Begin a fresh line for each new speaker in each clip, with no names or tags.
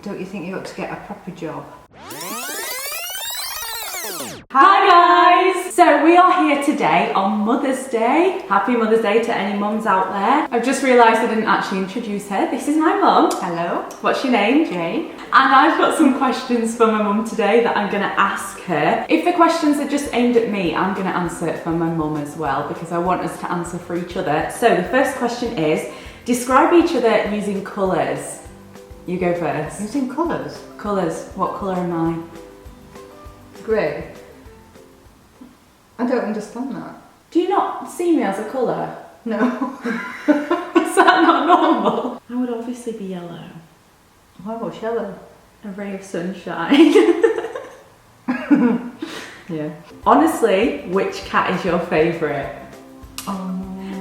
Don't you think you ought to get a proper job?
Hi guys! So we are here today on Mother's Day. Happy Mother's Day to any mums out there. I've just realised I didn't actually introduce her. This is my mum.
Hello.
What's your name?
Jane.
And I've got some questions for my mum today that I'm going to ask her. If the questions are just aimed at me, I'm going to answer it for my mum as well because I want us to answer for each other. So the first question is, describe each other using colours. You go first.
Using colours?
Colours. What colour am I?
Grey. I don't understand that.
Do you not see me as a colour?
No.
Is that not normal? I would obviously be yellow.
Why was yellow?
A ray of sunshine. Yeah. Honestly, which cat is your favourite?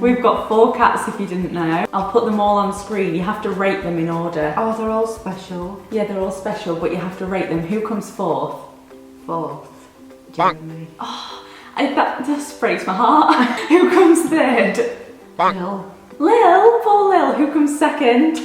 We've got 4 cats if you didn't know. I'll put them all on screen. You have to rate them in order.
Oh, they're all special.
Yeah, they're all special, but you have to rate them. Who comes fourth?
Fourth. Jeremy.
Oh, that just breaks my heart. Who comes third?
Lil.
Lil? Poor Lil. Who comes second?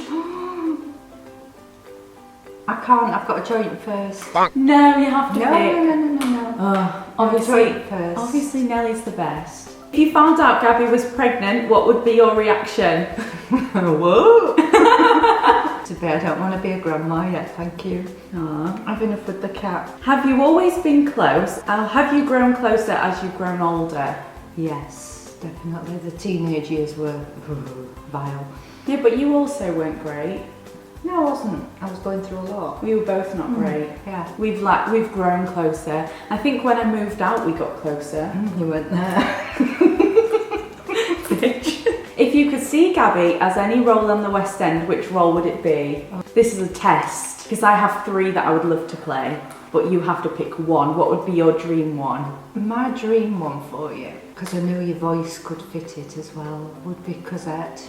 I can't, I've got to join first.
No, you have to
No,
pick.
no.
Oh,
Join first.
Obviously Nellie's the best. If you found out Gabby was pregnant, what would be your reaction?
Whoa! I don't want to be a grandma yet, thank you.
Aww.
I've enough with the cat.
Have you always been close? Have you grown closer as you've grown older?
Yes, definitely. The teenage years were vile.
Yeah, but you also weren't great.
No, I wasn't. I was going through a lot.
We were both not great.
Yeah.
We've grown closer. I think when I moved out, we got closer.
You weren't there.
Bitch. If you could see Gabby as any role on the West End, which role would it be? This is a test, because I have 3 that I would love to play, but you have to pick one. What would be your dream one?
My dream one for you, because I knew your voice could fit it as well, would be Cosette.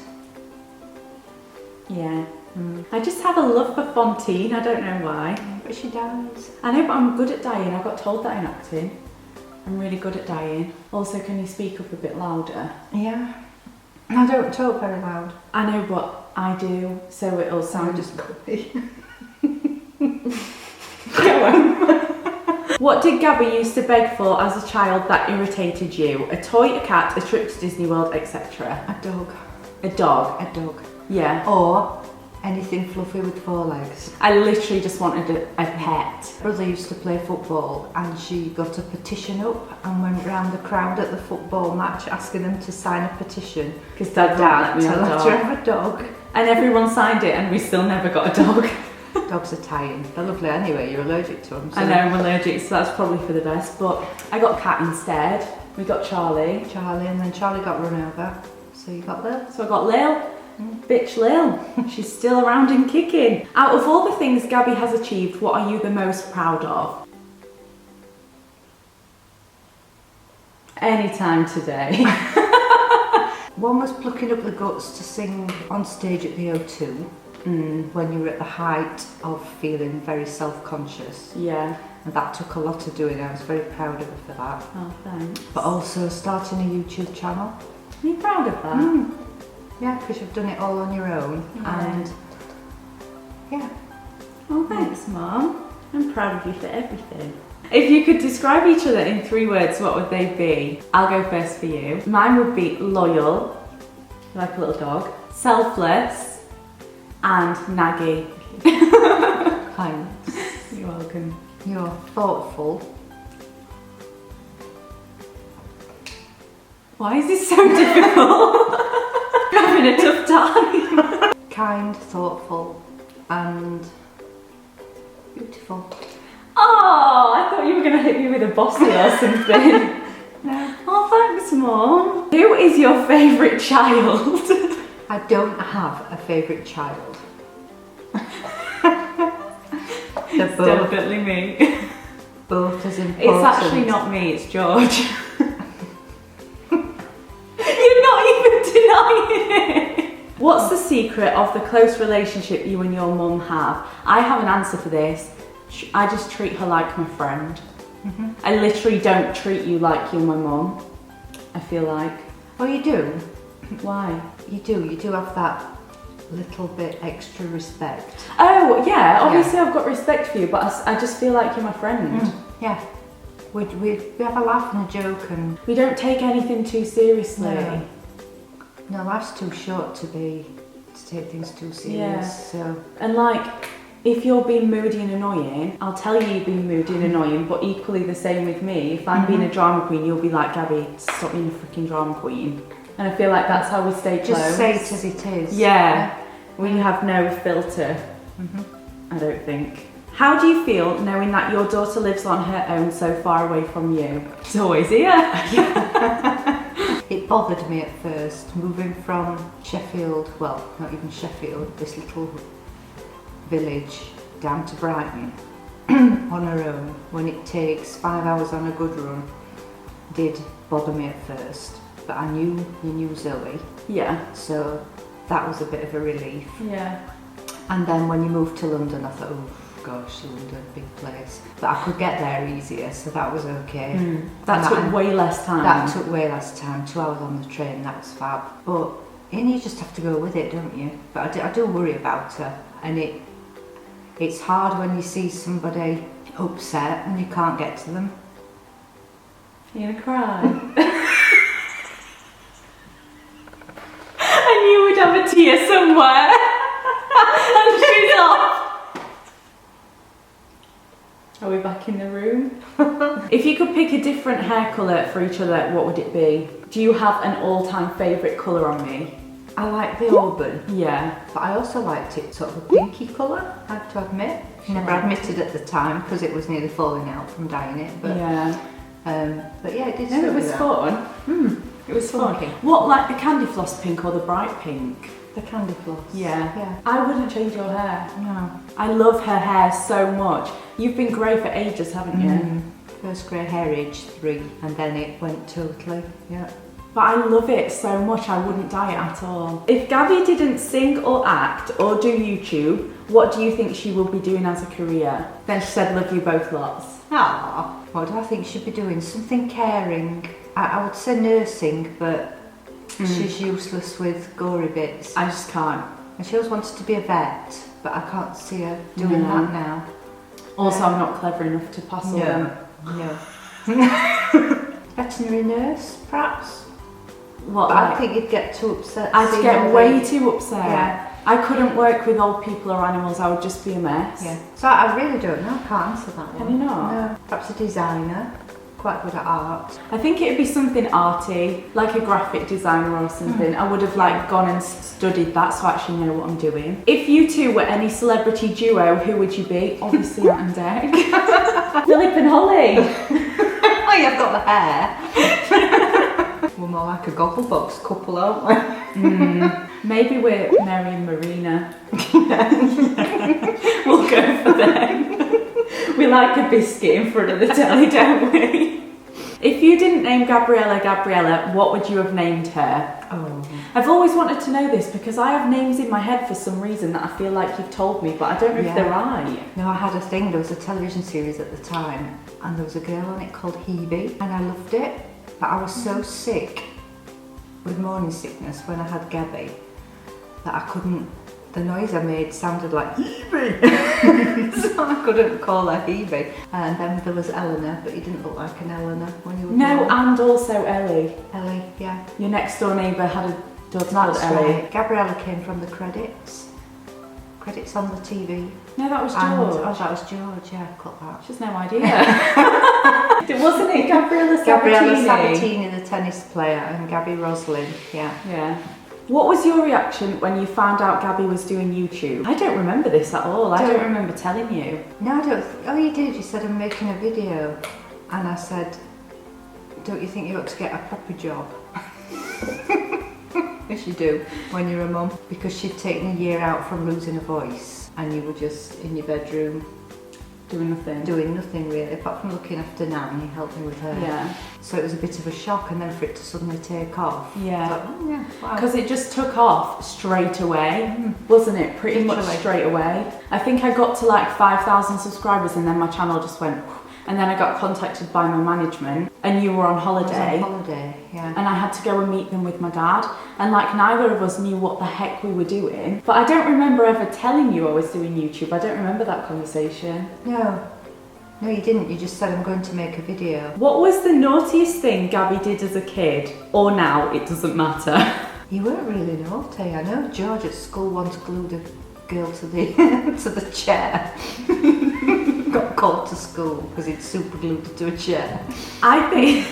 Yeah. I just have a love for Fontaine, I don't know why.
But she dies.
I know, but I'm good at dying. I got told that in acting. I'm really good at dying. Also, can you speak up a bit louder?
Yeah. I don't talk very loud.
I know, but I do, so it'll sound
just copy.
What did Gabby used to beg for as a child that irritated you? A toy, a cat, a trip to Disney World, etc.
A dog.
A dog?
A dog.
Yeah.
Or anything fluffy with 4 legs.
I literally just wanted a pet.
Brother used to play football and she got a petition up and went round the crowd at the football match asking them to sign a petition
because Dad let me
to let her have a dog.
And everyone signed it and we still never got a dog.
Dogs are tying. They're lovely anyway, you're allergic to them. So
I know, I'm allergic, so that's probably for the best, but I got cat instead. We got Charlie.
And then Charlie got run over. So you got Lil.
So I got Lil. Bitch Lil. She's still around and kicking. Out of all the things Gabby has achieved, what are you the most proud of? Anytime today.
One was plucking up the guts to sing on stage at the O2 when you were at the height of feeling very self-conscious.
Yeah.
And that took a lot of doing. I was very proud of her for that.
Oh, thanks.
But also starting a YouTube channel.
Are you proud of that?
Yeah, because you've done it all on your own.
Yeah.
And yeah.
Oh, thanks, Mum. I'm proud of you for everything. If you could describe each other in 3 words, what would they be? I'll go first for you. Mine would be loyal, like a little dog, selfless, and naggy.
Thanks.
You're welcome.
You're thoughtful.
Why is this so difficult? I'm having a tough time.
Kind, thoughtful, and beautiful.
Oh, I thought you were going to hit me with a bossy or something.
No.
Oh, thanks, Mum. Who is your favourite child?
I don't have a favourite child. They're
It's
both,
definitely me.
both as important.
It's actually not me, it's George. You're not even denying it. What's the secret of the close relationship you and your mum have? I have an answer for this. I just treat her like my friend. I literally don't treat you like you're my mum, I feel like.
Oh, you do?
Why?
You do have that little bit extra respect.
Oh, yeah, obviously I've got respect for you, but I just feel like you're my friend.
Yeah. We have a laugh and a joke, and
We don't take anything too seriously.
No, life's too short to take things too serious.
Yeah.
So
And like, if you're being moody and annoying, I'll tell you you're being moody and annoying, but equally the same with me. If I'm being a drama queen, you'll be like, Gabby, stop being a freaking drama queen. And I feel like that's how we stay close.
just say it as it is.
Yeah. We have no filter, I don't think. How do you feel knowing that your daughter lives on her own so far away from you? It's always here.
It bothered me at first, moving from Sheffield, well, not even Sheffield, this little village down to Brighton on her own, when it takes 5 hours on a good run, did bother me at first. But I knew you knew Zoe,
Yeah.
so that was a bit of a relief.
Yeah.
And then when you moved to London, I thought, oh gosh, London, big place. But I could get there easier, so that was okay.
That took way less time.
That took way less time, 2 hours on the train, that was fab. But you just have to go with it, don't you? But I do worry about her, and it's hard when you see somebody upset and you can't get to them.
You're gonna cry. I knew we'd have a tear somewhere. And she's off. Are we back in the room? If you could pick a different hair colour for each other, what would it be? Do you have an all-time favourite colour on me?
I like the auburn,
Yeah.
but I also liked it sort of a pinky colour, I have to admit. Never admitted at the time because it was nearly falling out from dyeing it. But
Yeah.
yeah, it did.
No, it
suit me
was
that.
fun. It was fun.
Funky.
What, like the candy floss pink or the bright pink?
The candy floss.
Yeah.
Yeah.
I wouldn't change your hair.
No.
I love her hair so much. You've been grey for ages, haven't you?
First grey hair age 3, and then it went totally. Yeah.
But I love it so much, I wouldn't dye it at all. If Gabby didn't sing or act or do YouTube, what do you think she will be doing as a career? Then she said, love you both lots.
Ah, what do I think she'd be doing? Something caring. I would say nursing, but she's useless with gory bits.
I just can't.
And she always wanted to be a vet, but I can't see her doing that now.
Also, I'm not clever enough to pass all them.
No. Veterinary nurse, perhaps?
What,
But
like,
I think you'd get too upset.
I'd
seeing
get
all
way
the-
too upset.
Yeah.
I couldn't work with old people or animals, I would just be a mess.
Yeah. So I really don't know. I can't answer that one.
Can you not?
No. Perhaps a designer. Quite good at art.
I think it'd be something arty, like a graphic designer or something. I would have like gone and studied that so I actually know what I'm doing. If you two were any celebrity duo, who would you be? Obviously Ant and Dec. Philip and Holly.
Oh, you've got the hair. We're more like a gogglebox couple, aren't we?
Maybe we're Mary and Marina. We'll go for them. We like a biscuit in front of the telly, don't we? If you didn't name Gabriella Gabriella, what would you have named her?
Oh.
I've always wanted to know this because I have names in my head for some reason that I feel like you've told me, but I don't know if they're right.
No, I had a thing. There was a television series at the time, and there was a girl on it called Hebe, and I loved it. But I was so sick with morning sickness when I had Gabby that I couldn't. The noise I made sounded like Hebe, so I couldn't call her Hebe. And then there was Eleanor, but you didn't look like an Eleanor when you were
No,
born.
and also Ellie.
Ellie, yeah.
Your next door neighbour had a daughter called
That's
Ellie.
right. Gabriella came from the credits. Credits on the TV.
No, that was
And,
George.
oh, that was George, yeah, got that.
She has no idea. Wasn't it Gabriella Sabatini?
Gabriella Sabatini, the tennis player, and Gabby Roslin, yeah.
Yeah. What was your reaction when you found out Gabby was doing YouTube? I don't remember this at all. I don't remember telling you.
No, I don't. Oh, you did. You said I'm making a video, and I said, "Don't you think you ought to get a proper job?" Yes, you do when you're a mum, because she'd taken a year out from losing a voice, and you were just in your bedroom
Doing nothing.
doing nothing really, apart from looking after Nan. You helped me with her.
Yeah.
So it was a bit of a shock, and then for it to suddenly take off.
Yeah.
I thought, oh, yeah. Wow.
Because it just took off straight away, wasn't it? Pretty much
Literally.
straight away. I think I got to like 5,000 subscribers and then my channel just went, and then I got contacted by my management, and you were on holiday.
I was on holiday, yeah.
And I had to go and meet them with my dad, and like neither of us knew what the heck we were doing. But I don't remember ever telling you I was doing YouTube. I don't remember that conversation.
No, you didn't. You just said I'm going to make a video.
What was the naughtiest thing Gabby did as a kid? Or now, it doesn't matter.
You weren't really naughty. I know George at school once glued a girl to the to the chair. Got called to school because he'd super glued her to a chair.
I think...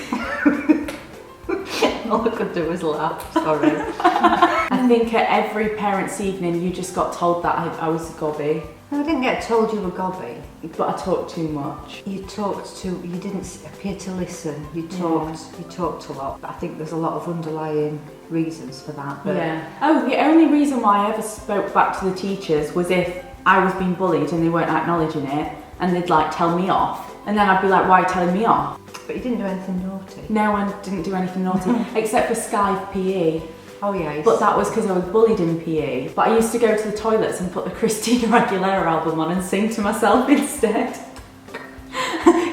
All I could do was laugh, sorry.
I think at every parents' evening you just got told that I was a gobby.
No, I didn't get told you were gobby.
But I talked too much.
You didn't appear to listen. You talked a lot. But I think there's a lot of underlying reasons for that. But
yeah. Oh, the only reason why I ever spoke back to the teachers was if I was being bullied and they weren't acknowledging it, and they'd like tell me off. And then I'd be like, why are you telling me off?
But you didn't do anything naughty.
No, I didn't do anything naughty, except for Sky PE.
Oh yeah.
But that was because I was bullied in PE. But I used to go to the toilets and put the Christina Aguilera album on and sing to myself instead.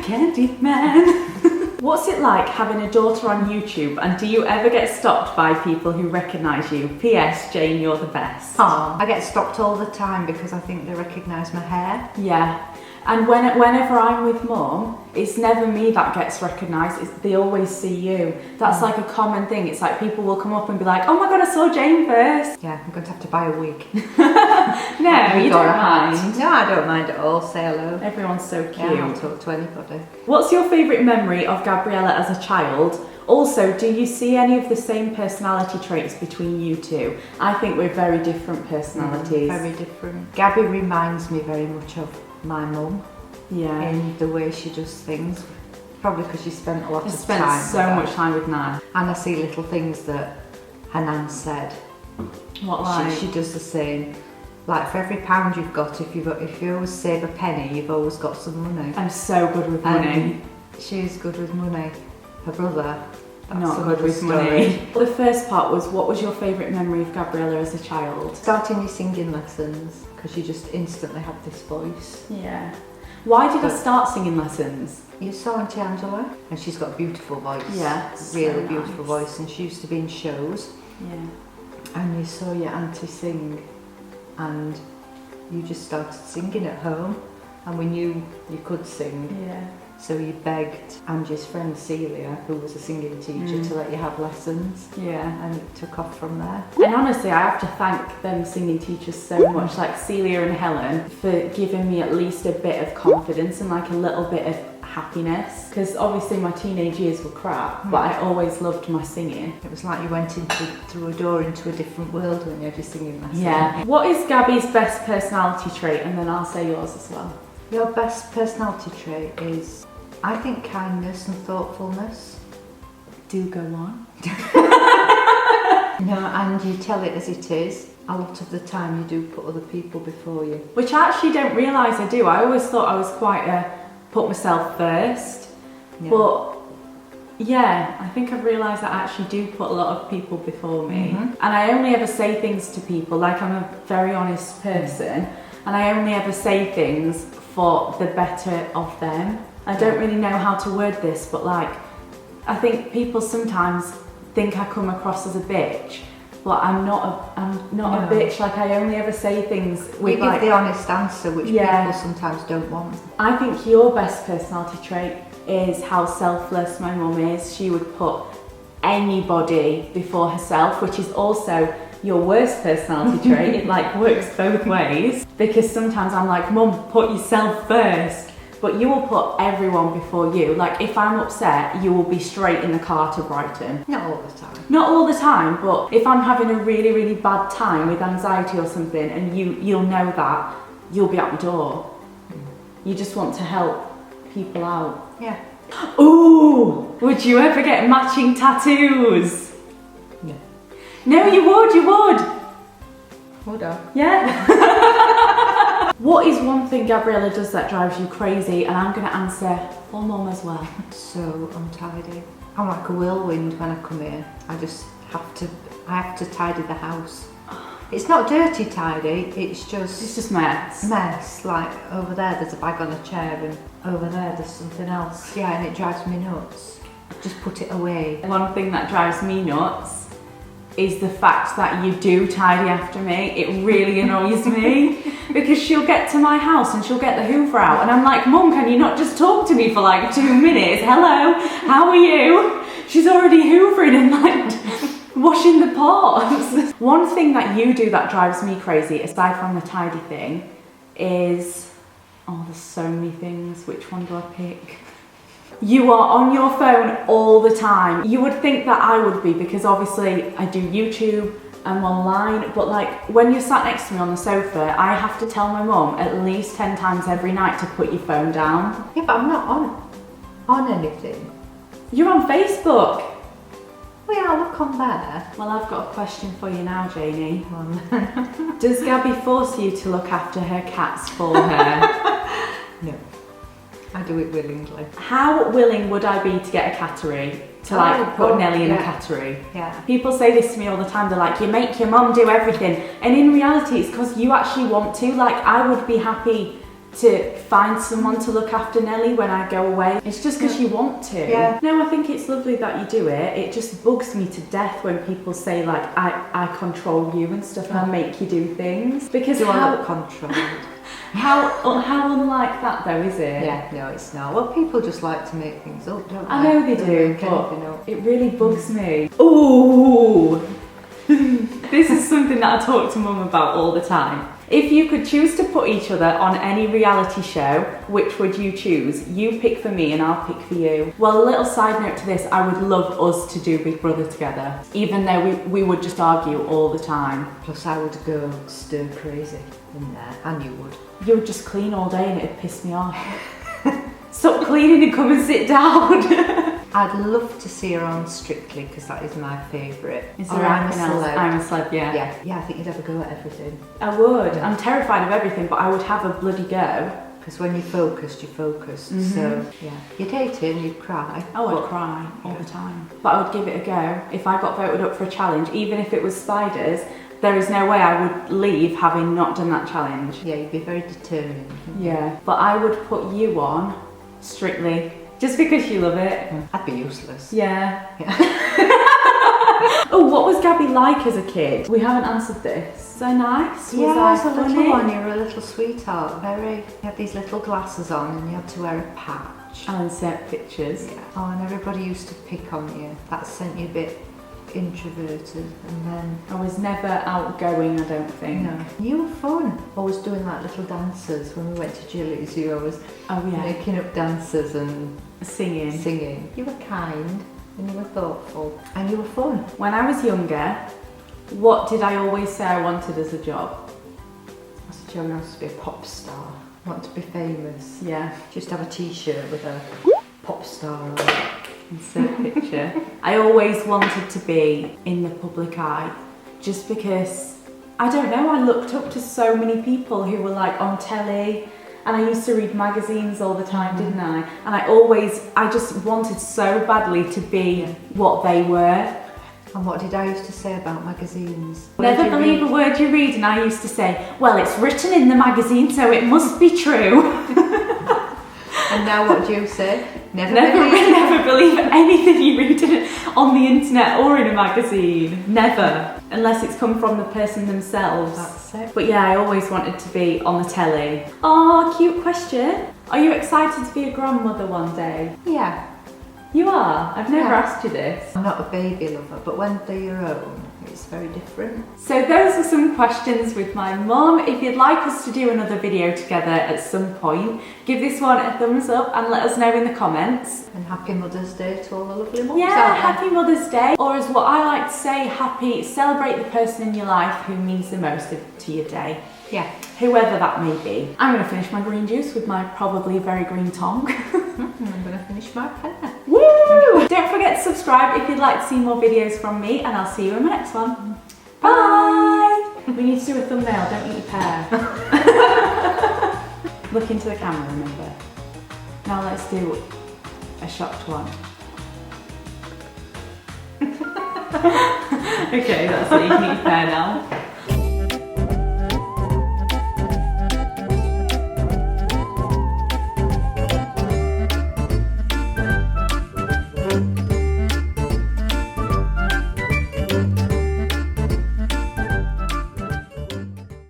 Candyman. What's it like having a daughter on YouTube, and do you ever get stopped by people who recognise you? P.S. Jane, you're the best.
I get stopped all the time because I think they recognise my hair.
Yeah. And whenever I'm with Mum, it's never me that gets recognised, they always see you. That's like a common thing. It's like people will come up and be like, oh my god, I saw Jane first.
Yeah, I'm going to have to buy a wig.
No, you don't mind.
No, I don't mind at all. Say hello.
Everyone's so cute.
Yeah, I'll talk to anybody.
What's your favourite memory of Gabriella as a child? Also, do you see any of the same personality traits between you two? I think we're very different personalities.
Very different. Gabby reminds me very much of my mum.
Yeah.
In the way she does things. Probably because she spent a lot of time.
Spent so much time with Nan.
And I see little things that her nan said.
What like?
She does the same. Like for every pound you've got, if you always save a penny, you've always got some money.
I'm so good with money.
She's good with money. Her brother,
not good with money. The first part was, what was your favourite memory of Gabriella as a child?
Starting your singing lessons, because you just instantly had this voice.
Yeah. Why did I start singing lessons?
You saw Auntie Angela, and she's got a beautiful voice.
Yeah.
Really so beautiful voice, and she used to be in shows.
Yeah.
And you saw your auntie sing, and you just started singing at home, and we knew you could sing.
Yeah.
So you begged Angie's friend Celia, who was a singing teacher, to let you have lessons.
Yeah.
And it took off from there.
And honestly, I have to thank them singing teachers so much, like Celia and Helen, for giving me at least a bit of confidence and like a little bit of happiness. Because obviously my teenage years were crap, but I always loved my singing.
It was like you went through a door into a different world when you had your singing lessons.
Yeah. What is Gabby's best personality trait? And then I'll say yours as well.
Your best personality trait is, I think, kindness and thoughtfulness.
Do go on.
No, and you tell it as it is. A lot of the time you do put other people before you.
Which I actually don't realise I do. I always thought I was quite a put myself first. Yeah. But yeah, I think I've realised that I actually do put a lot of people before me. And I only ever say things to people, like I'm a very honest person, and I only ever say things for the better of them. I don't really know how to word this, but like, I think people sometimes think I come across as a bitch, but I'm not a bitch. Like, I only ever say things with
you give the honest answer, which people sometimes don't want.
I think your best personality trait is how selfless my mum is. She would put anybody before herself, which is also your worst personality trait. It like works both ways, because sometimes I'm like, Mum, put yourself first. But you will put everyone before you. Like, if I'm upset, you will be straight in the car to Brighton.
Not all the time.
Not all the time, but if I'm having a really, really bad time with anxiety or something, and you'll know that, you'll be at the door. You just want to help people out.
Yeah.
Ooh! Would you ever get matching tattoos?
No.
No, you would.
Would I?
Yeah. What is one thing Gabriella does that drives you crazy? And I'm going to answer for Mum as well.
So untidy. I'm like a whirlwind when I come here. I have to tidy the house. It's not dirty tidy, it's just
mess.
mess. Like over there there's a bag on a chair and over there there's something else. Yeah, and it drives me nuts. Just put it away.
One thing that drives me nuts is the fact that you do tidy after me. It really annoys me because she'll get to my house and she'll get the Hoover out and I'm like, Mum, can you not just talk to me for like 2 minutes? Hello, how are you? She's already hoovering and like washing the pots. One thing that you do that drives me crazy, aside from the tidy thing, is, oh, there's so many things. Which one do I pick? You are on your phone all the time. You would think that I would be because obviously I do YouTube, I'm online, but like when you're sat next to me on the sofa, I have to tell my mum at least 10 times every night to put your phone down.
Yeah, but I'm not on anything.
You're on Facebook.
Well, yeah, look on there.
Well, I've got a question for you now, Janie. Does Gabby force you to look after her cats for her?
No. I do it willingly.
How willing would I be to get a cattery? To like put Nelly in a cattery?
Yeah.
People say this to me all the time, they're like, you make your mum do everything. And in reality, it's because you actually want to. Like, I would be happy to find someone to look after Nelly when I go away. It's just because you want to.
Yeah.
No, I think it's lovely that you do it. It just bugs me to death when people say like, I control you and stuff and I make you do things. Because
do I look controlled?
How unlike that though, is it?
Yeah, no, it's not. Well, people just like to make things up, don't they?
I know they do,
Make anything up.
but it really bugs me. Ooh! This is something that I talk to Mum about all the time. If you could choose to put each other on any reality show, which would you choose? You pick for me and I'll pick for you. Well, a little side note to this, I would love us to do Big Brother together, even though we would just argue all the time.
Plus I would go stir crazy in there, and you would.
You would just clean all day and it'd piss me off. Stop cleaning and come and sit down.
I'd love to see her on Strictly because that is my favourite.
Is there anything else? I'm a celeb, yeah.
Yeah, I think you'd have a go at everything.
I would. Yeah. I'm terrified of everything, but I would have a bloody go.
Because when you're focused, you're focused. Mm-hmm. So, yeah. You're dating, you'd cry.
Oh, I'd cry all the time. But I would give it a go. If I got voted up for a challenge, even if it was spiders, there is no way I would leave having not done that challenge.
Yeah, you'd be very determined.
Yeah. But I would put you on Strictly. Just because you love it.
I'd be useless.
Yeah. Oh, what was Gabby like as a kid? We haven't answered this. So nice?
Yeah, as a little one, you were a little sweetheart. Very. You had these little glasses on and you had to wear a patch.
And sent pictures.
Yeah. Oh, and everybody used to pick on you. That sent you a bit introverted, and then
I was never outgoing, I don't think.
No. You were fun. Always doing like little dances when we went to Gillies. You always making up dances and singing. You were kind and you were thoughtful and you were fun.
When I was younger, what did I always say I wanted as a job?
I said, I wanted to be a pop star. I want to be famous.
Yeah.
Just have a t-shirt with a pop star on it.
Insert picture. I always wanted to be in the public eye just because, I don't know, I looked up to so many people who were like on telly, and I used to read magazines all the time, didn't I? And I just wanted so badly to be what they were.
And what did I used to say about magazines?
Never believe a word you read, and I used to say, well, it's written in the magazine, so it must be true.
And now what do you say? Never
believe anything you read on the internet or in a magazine. Never. Unless it's come from the person themselves.
That's it.
But yeah, I always wanted to be on the telly. Oh, cute question. Are you excited to be a grandmother one day?
Yeah.
You are? I've never asked you this.
I'm not a baby lover, but when they're your own, it's very different.
So those are some questions with my mum. If you'd like us to do another video together at some point, give this one a thumbs up and let us know in the comments.
And happy Mother's Day to all the lovely mums
Yeah,
out there.
happy Mother's Day. Or as what I like to say, celebrate the person in your life who means the most to your day.
Yeah.
Whoever that may be. I'm going to finish my green juice with my probably very green tongue.
I'm going to finish my pear.
Woo! Don't forget to subscribe if you'd like to see more videos from me, and I'll see you in my next one. Bye! We need to do a thumbnail, don't eat your pear. Look into the camera, remember. Now let's do a shocked one. Okay, that's it, you can eat your pear now.